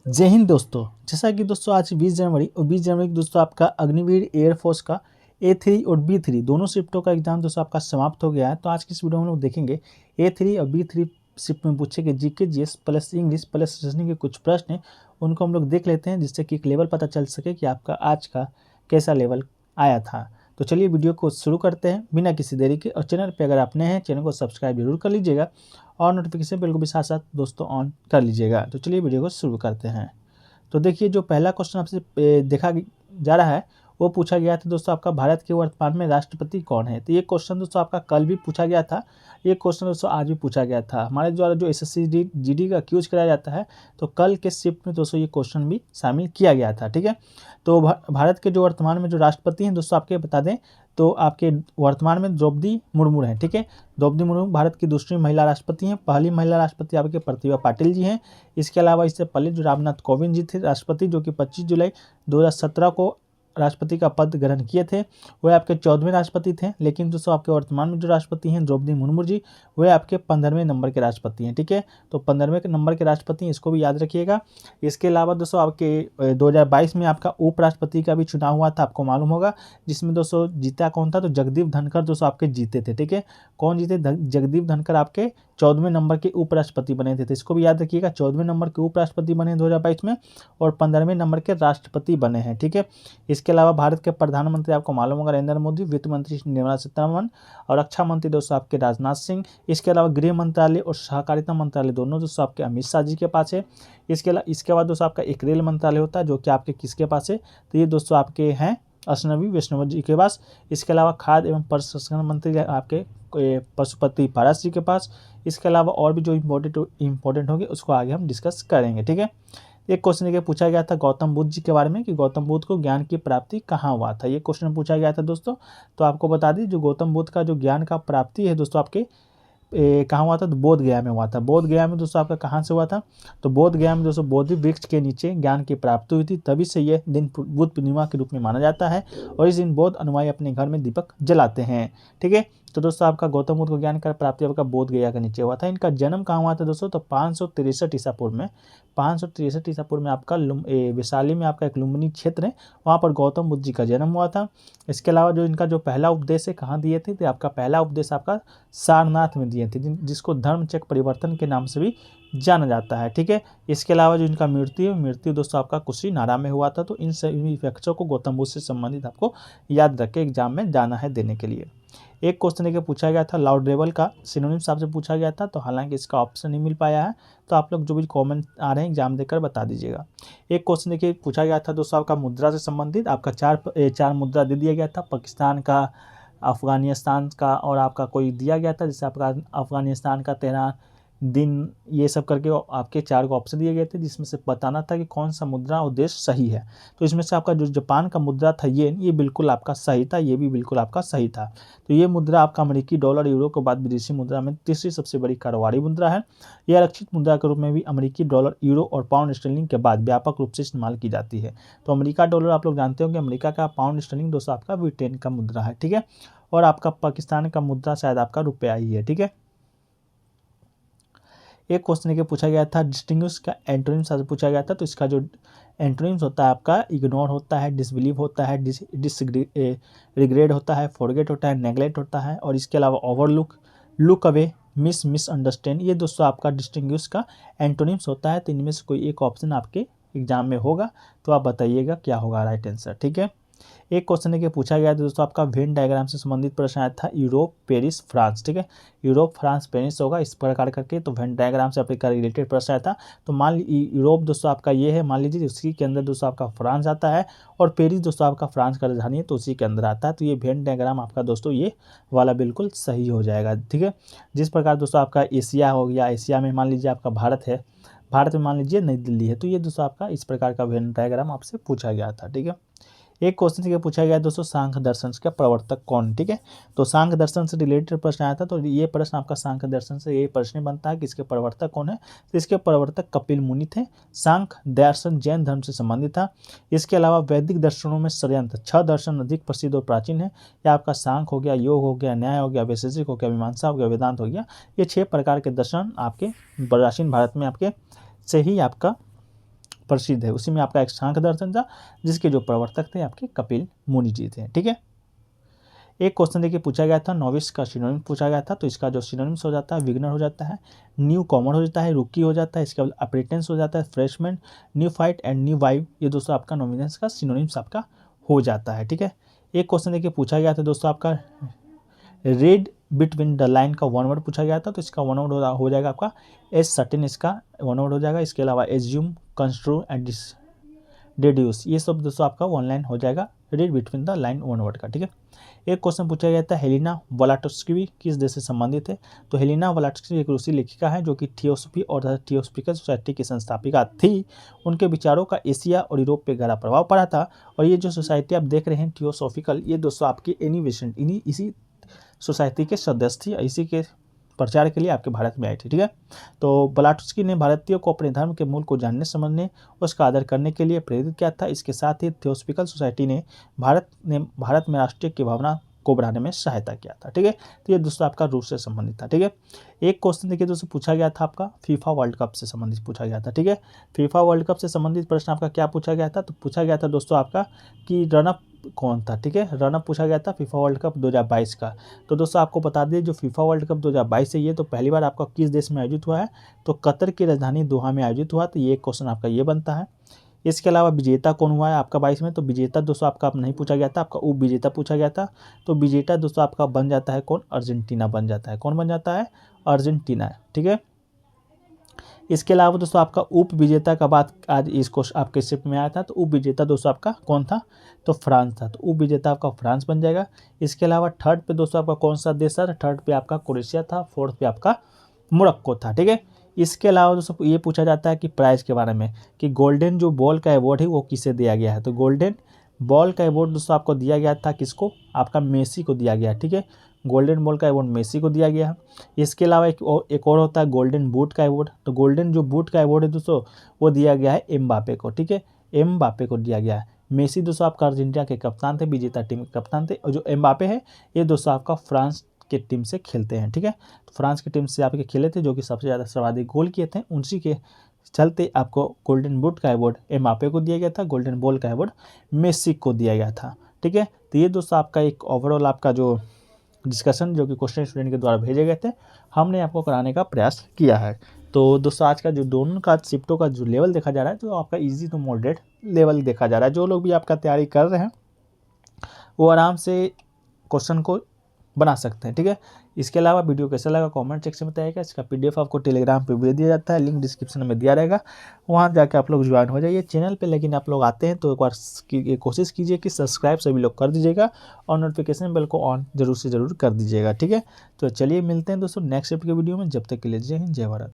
जय हिंद दोस्तों। जैसा कि दोस्तों आज 20 जनवरी और 20 जनवरी को दोस्तों आपका अग्निवीर एयरफोर्स का A3 और B3 दोनों शिफ्टों का एग्जाम दोस्तों आपका समाप्त हो गया है। तो आज की इस वीडियो में हम लोग देखेंगे A3 और B3 शिफ्ट में पूछे गए GK GS plus English plus reasoning के कुछ प्रश्न हैं, उनको हम लोग देख लेते हैं, जिससे कि एक लेवल पता चल सके कि आपका आज का कैसा लेवल आया था। तो चलिए वीडियो को शुरू करते हैं बिना किसी देरी के। और चैनल पे अगर आप नए हैं, चैनल को सब्सक्राइब जरूर कर लीजिएगा और नोटिफिकेशन बेल को भी साथ साथ दोस्तों ऑन कर लीजिएगा। तो चलिए वीडियो को शुरू करते हैं। तो देखिए, जो पहला क्वेश्चन आपसे देखा जा रहा है वो पूछा गया था दोस्तों, आपका भारत के वर्तमान में राष्ट्रपति कौन है। तो ये क्वेश्चन दोस्तों आपका कल भी पूछा गया था, ये क्वेश्चन दोस्तों आज भी पूछा गया था। हमारे द्वारा जो एसएससी जीडी का क्यूज कराया जाता है, तो कल के शिफ्ट में दोस्तों ये क्वेश्चन भी शामिल किया गया था। ठीक है, तो भारत के जो वर्तमान में जो राष्ट्रपति हैं दोस्तों आपके बता दें, तो आपके वर्तमान में द्रौपदी मुर्मू हैं। ठीक है, द्रौपदी मुर्मू भारत की दूसरी महिला राष्ट्रपति हैं। पहली महिला राष्ट्रपति आपके प्रतिभा पाटिल जी हैं। इसके अलावा इससे पहले जो रामनाथ कोविंद जी थे राष्ट्रपति, जो कि 25 जुलाई 2017 को राष्ट्रपति का पद ग्रहण किए थे, वह आपके 14वें राष्ट्रपति थे। लेकिन दोस्तों आपके वर्तमान में जो राष्ट्रपति हैं द्रौपदी मुर्मू जी, वह आपके 15वें नंबर के राष्ट्रपति हैं। ठीक है, तो 15वें नंबर के राष्ट्रपति, इसको भी याद रखिएगा। इसके अलावा दोस्तों आपके 2022 में आपका उपराष्ट्रपति का भी चुनाव हुआ था, आपको मालूम होगा, जिसमें दोस्तों जीता कौन था, तो जगदीप धनखड़ दोस्तों आपके जीते थे। ठीक है, कौन जीते, जगदीप धनखड़ आपके 14वें नंबर के उपराष्ट्रपति बने थे। तो इसको भी याद रखिएगा, 14वें नंबर के उपराष्ट्रपति बने 2022 में और 15वें नंबर के राष्ट्रपति बने हैं। ठीक है, इसके अलावा भारत के प्रधानमंत्री आपको मालूम होगा नरेंद्र मोदी, वित्त मंत्री निर्मला सीतारमण और रक्षा मंत्री दोस्तों आपके राजनाथ सिंह। इसके अलावा गृह मंत्रालय और सहकारिता मंत्रालय दोनों दोस्तों आपके अमित शाह जी के पास है। इसके बाद दोस्तों आपका एक रेल मंत्रालय होता है, जो कि आपके किसके पास है, तो ये दोस्तों आपके हैं अश्विनी वैष्णव जी के पास। इसके अलावा खाद्य एवं प्रसंस्करण मंत्री आपके पशुपति पारस जी के पास। इसके अलावा और भी जो इम्पोर्टेंट होंगे उसको आगे हम डिस्कस करेंगे। ठीक है, एक क्वेश्चन ये पूछा गया था गौतम बुद्ध जी के बारे में कि गौतम बुद्ध को ज्ञान की प्राप्ति कहाँ हुआ था, ये क्वेश्चन पूछा गया था दोस्तों। तो आपको बता दी, जो गौतम बुद्ध का जो ज्ञान का प्राप्ति है दोस्तों आपके कहाँ हुआ था, तो बोध गया में हुआ था। बोध गया में दोस्तों आपका कहाँ से हुआ था, तो बोध गया में दोस्तों बोधि वृक्ष के नीचे ज्ञान की प्राप्ति हुई थी। तभी से यह दिन बुद्ध पूर्णिमा के रूप में माना जाता है और इस दिन बौद्ध अनुयायी अपने घर में दीपक जलाते हैं। ठीक है, तो दोस्तों आपका गौतम बुद्ध को ज्ञान का प्राप्ति आपका बोध गया के नीचे हुआ था। इनका जन्म कहाँ हुआ था दोस्तों, तो 563 ईसापुर में। 563 ईसापुर में आपका वैशाली में आपका एक लुम्बिनी क्षेत्र है, वहाँ पर गौतम बुद्ध जी का जन्म हुआ था। इसके अलावा जो इनका जो पहला उपदेश है कहाँ दिए थे, तो आपका पहला उपदेश आपका सारनाथ में दिए थे, जिसको धर्मचक्र परिवर्तन के नाम से भी जाना जाता है। ठीक है, इसके अलावा जो इनका मृत्यु दोस्तों आपका कुशीनारा में हुआ था। तो इन सभी फैक्टर्स को गौतम बुद्ध से संबंधित आपको याद रख के एग्जाम में जाना है देने के लिए। एक क्वेश्चन के पूछा गया था लाउडेबल का सिनोनिम्स आपसे पूछा गया था, तो हालांकि इसका ऑप्शन नहीं मिल पाया है, तो आप लोग जो भी कमेंट आ रहे हैं एग्जाम देकर बता दीजिएगा। एक क्वेश्चन देखिए पूछा गया था दोस्तों आपका मुद्रा से संबंधित, आपका चार मुद्रा दे दिया गया था, पाकिस्तान का, अफगानिस्तान का और आपका कोई दिया गया था, जैसे आपका अफगानिस्तान का 13 दिन, ये सब करके आपके 4 को ऑप्शन दिए गए थे, जिसमें से बताना था कि कौन सा मुद्रा और देश सही है। तो इसमें से आपका जो जापान का मुद्रा था ये बिल्कुल आपका सही था, ये भी बिल्कुल आपका सही था। तो ये मुद्रा आपका अमेरिकी डॉलर यूरो के बाद विदेशी मुद्रा में तीसरी सबसे बड़ी कारोबारी मुद्रा है। यह आरक्षित मुद्रा के रूप में भी अमेरिकी डॉलर यूरो और पाउंड स्टर्लिंग के बाद व्यापक रूप से इस्तेमाल की जाती है। तो अमेरिका डॉलर आप लोग जानते हो कि अमेरिका का, पाउंड स्टर्लिंग दोस्तों आपका ब्रिटेन का मुद्रा है। ठीक है, और आपका पाकिस्तान का मुद्रा शायद आपका रुपया ही है। ठीक है, एक क्वेश्चन के पूछा गया था डिस्टिंग्विश का एंटोनिम्स आज पूछा गया था। तो इसका जो एंटोनिम्स होता है आपका इग्नोर होता है, डिसबिलीव होता है, रिग्रेट होता है, फॉरगेट होता है, नेग्लेक्ट होता है और इसके अलावा ओवरलुक, लुक अवे, मिसअंडरस्टैंड, ये दोस्तों आपका डिस्टिंग्विश का एंटोनिम्स होता है। तो इनमें से कोई एक ऑप्शन आपके एग्जाम में होगा, तो आप बताइएगा क्या होगा राइट आंसर। ठीक है, एक क्वेश्चन के पूछा गया था दोस्तों आपका वेन डायग्राम से संबंधित प्रश्न आया था, यूरोप पेरिस फ्रांस। ठीक है, यूरोप फ्रांस पेरिस होगा इस प्रकार करके, तो वेन डायग्राम से आपका रिलेटेड प्रश्न आया था। तो मान लीजिए यूरोप दोस्तों आपका ये है, मान लीजिए उसी के अंदर दोस्तों आपका फ्रांस आता है और पेरिस दोस्तों आपका फ्रांस का राजधानी है, तो उसी के अंदर आता है। तो ये वेन डायग्राम आपका दोस्तों ये वाला बिल्कुल सही हो जाएगा। ठीक है, जिस प्रकार दोस्तों आपका एशिया हो गया, एशिया में मान लीजिए आपका भारत है, भारत में मान लीजिए नई दिल्ली है, तो ये दोस्तों आपका इस प्रकार का वेन डायग्राम आपसे पूछा गया था। ठीक है, एक क्वेश्चन से पूछा गया दोस्तों सांख्य दर्शन का प्रवर्तक कौन। ठीक है, तो सांख्य दर्शन से रिलेटेड प्रश्न आया था, तो ये प्रश्न आपका सांख्य दर्शन से ये प्रश्न बनता है कि इसके प्रवर्तक कौन है। तो इसके प्रवर्तक कपिल मुनि थे। सांख्य दर्शन जैन धर्म से संबंधित था। इसके अलावा वैदिक दर्शनों में षड्यंत्र 6 दर्शन अधिक प्रसिद्ध और प्राचीन है। यह आपका सांख्य हो गया, योग हो गया, न्याय हो गया, वैशेषिक हो गया, मीमांसा हो गया, वेदांत हो गया। ये 6 प्रकार के दर्शन आपके प्राचीन भारत में आपके से ही आपका प्रसिद्ध है। उसी में आपका एक सांख्य दर्शन था जिसके जो प्रवर्तक थे आपके कपिल मुनि जी थे। ठीक है, एक क्वेश्चन देखिए पूछा गया था, नॉविस का सिनोनिम पूछा गया था। तो इसका जो सिनोनिम्स हो जाता है विगनर हो जाता है, न्यू कॉमर हो जाता है, रुकी हो जाता है, इसके बाद अप्रेंटिस हो जाता है, freshman, new fight and new wife, ये दोस्तों आपका नॉमिनेंस का सिनोनिम्स आपका हो जाता है। ठीक है, एक क्वेश्चन देखिए पूछा गया था दोस्तों आपका रेड बिटवीन द लाइन का वन वर्ड पूछा गया था। तो इसका वन वर्ड हो जाएगा आपका एज सर्टेन, इसका वन वर्ड हो जाएगा। इसके अलावा एज्यूम, कंस्ट्रू एंड डिड्यूस, ये सब दोस्तों आपका वन लाइन हो जाएगा read between the line one word का। ठीक है, एक क्वेश्चन पूछा गया था हेलेना ब्लाटस्की किस देश से संबंधित है। तो हेलेना ब्लाटस्की एक रूसी लेखिका है जो कि थियोसॉफी और थियोसॉफिकल सोसाइटी की संस्थापिका थी। उनके विचारों का एशिया और यूरोप पे गहरा प्रभाव पड़ा था। और ये जो सोसाइटी आप देख रहे हैं थियोसॉफिकल, ये दोस्तों आपकी एनिवेशन इसी सोसाइटी के सदस्य थी, इसी के प्रचार के लिए आपके भारत में आई थी। ठीक है, तो ब्लाटस्की ने भारतीयों को अपने धर्म के मूल को जानने समझने उसका आदर करने के लिए प्रेरित किया था। इसके साथ ही थियोसॉफिकल सोसाइटी ने भारत में राष्ट्रीय की भावना को बढ़ाने में सहायता किया था। ठीक है, तो ये दोस्तों आपका रूस से संबंधित था। ठीक है, एक क्वेश्चन देखिए दोस्तों पूछा गया था आपका फीफा वर्ल्ड कप से संबंधित पूछा गया था। ठीक है, फीफा वर्ल्ड कप से संबंधित प्रश्न आपका क्या पूछा गया था। तो पूछा गया था दोस्तों आपका कि रनअप कौन था। ठीक है, रनअप पूछा गया था फीफा वर्ल्ड कप 2022 का। तो दोस्तों आपको बता दें जो फीफा वर्ल्ड कप 2022 है ये तो पहली बार आपका किस देश में आयोजित हुआ है। तो कतर की राजधानी दोहा में आयोजित हुआ। तो ये क्वेश्चन आपका ये बनता है। इसके अलावा विजेता कौन हुआ है आपका 22 में। तो विजेता दोस्तों आपका नहीं पूछा गया था, आपका उप विजेता पूछा गया था। तो विजेता दोस्तों आपका बन जाता है कौन, अर्जेंटीना बन जाता है। कौन बन जाता है, अर्जेंटीना। ठीक है, इसके अलावा दोस्तों आपका उप विजेता का बात आज इसको आपके शिफ्ट में आया था। तो उप विजेता दोस्तों आपका कौन था, तो फ्रांस था। तो उप विजेता आपका फ्रांस बन जाएगा। इसके अलावा थर्ड पे दोस्तों आपका कौन सा देश था, थर्ड पे आपका क्रोएशिया था, फोर्थ पे आपका मोरक्को था। ठीक है, इसके अलावा दोस्तों ये पूछा जाता है कि प्राइज के बारे में कि गोल्डन जो बॉल का अवार्ड है वो किसे दिया गया है। तो गोल्डन बॉल का अवार्ड दोस्तों आपको दिया गया था किसको, आपका मेसी को दिया गया। ठीक है, गोल्डन बॉल का अवार्ड मेसी को दिया गया है। इसके अलावा एक और होता है गोल्डन बूट का अवार्ड। तो गोल्डन जो बूट का अवार्ड है दोस्तों वो दिया गया है एम्बापे को। ठीक है, एम्बापे को दिया गया है। मेसी दोस्तों आपका अर्जेंटीना के कप्तान थे, विजेता टीम के कप्तान थे। और जो एम्बापे है ये दोस्तों आपका फ्रांस के टीम से खेलते हैं। ठीक है, तो फ्रांस की टीम से आपके खेले थे जो कि सबसे ज़्यादा सर्वाधिक गोल किए थे। उसी के चलते आपको गोल्डन बूट का अवार्ड एम्बापे को दिया गया था, गोल्डन बॉल का अवार्ड मेसी को दिया गया था। ठीक है, तो ये दोस्तों आपका एक ओवरऑल आपका जो डिस्कशन जो कि क्वेश्चन स्टूडेंट के द्वारा भेजे गए थे हमने आपको कराने का प्रयास किया है। तो दोस्तों आज का जो दोनों का शिफ्टों का जो लेवल देखा जा रहा है तो आपका इजी टू मॉडरेट लेवल देखा जा रहा है। जो लोग भी आपका तैयारी कर रहे हैं वो आराम से क्वेश्चन को बना सकते हैं। ठीक है, इसके अलावा वीडियो कैसा लगा कमेंट सेक्शन में बताइएगा। इसका पीडीएफ आपको टेलीग्राम पे भेज दिया जाता है, लिंक डिस्क्रिप्शन में दिया रहेगा, वहाँ जाके आप लोग ज्वाइन हो जाइए चैनल पे। लेकिन आप लोग आते हैं तो एक बार कोशिश कीजिए कि सब्सक्राइब सभी लोग कर दीजिएगा और नोटिफिकेशन बेल को ऑन जरूर से जरूर कर दीजिएगा। ठीक है, तो चलिए मिलते हैं दोस्तों नेक्स्ट के वीडियो में। जब तक के लिए जय हिंद जय भारत।